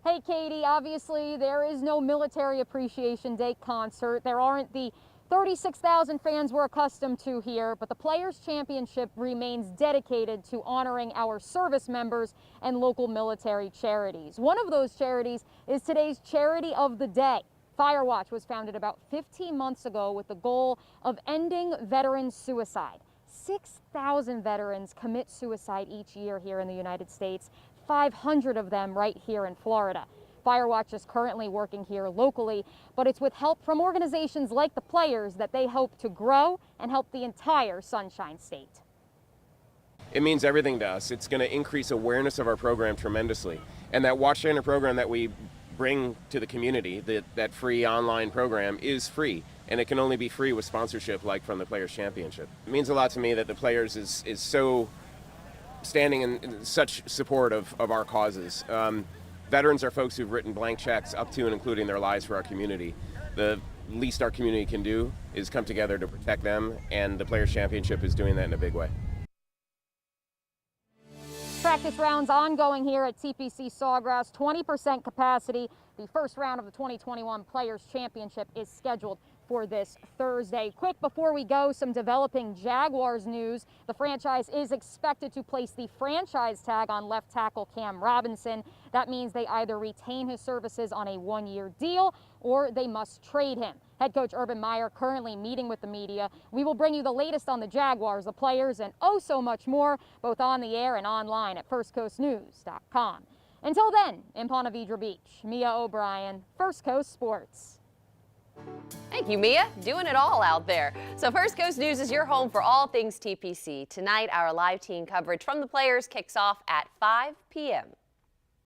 Hey, Katie, obviously there is no Military Appreciation Day concert. There aren't the 36,000 fans we're accustomed to here, but the Players' Championship remains dedicated to honoring our service members and local military charities. One of those charities is today's Charity of the Day. Firewatch was founded about 15 months ago with the goal of ending veteran suicide. 6,000 veterans commit suicide each year here in the United States, 500 of them right here in Florida. Firewatch is currently working here locally, but it's with help from organizations like the Players that they hope to grow and help the entire Sunshine State. It means everything to us. It's going to increase awareness of our program tremendously. And that Watch Center program that we bring to the community, that free online program, is free. And it can only be free with sponsorship like from the Players' Championship. It means a lot to me that the Players is so standing in such support of our causes. Veterans are folks who've written blank checks up to and including their lives for our community. The least our community can do is come together to protect them, and the Players' Championship is doing that in a big way. Practice rounds ongoing here at TPC Sawgrass, 20% capacity. The first round of the 2021 Players' Championship is scheduled for this Thursday. Quick before we go, some developing Jaguars news. The franchise is expected to place the franchise tag on left tackle Cam Robinson. That means they either retain his services on a one-year deal or they must trade him. Head coach Urban Meyer currently meeting with the media. We will bring you the latest on the Jaguars, the Players, and oh so much more, both on the air and online at firstcoastnews.com. Until then, in Ponte Vedra Beach, Mia O'Brien, First Coast Sports. Thank you, Mia. Doing it all out there. So First Coast News is your home for all things TPC. Tonight, our live team coverage from the Players kicks off at 5 p.m.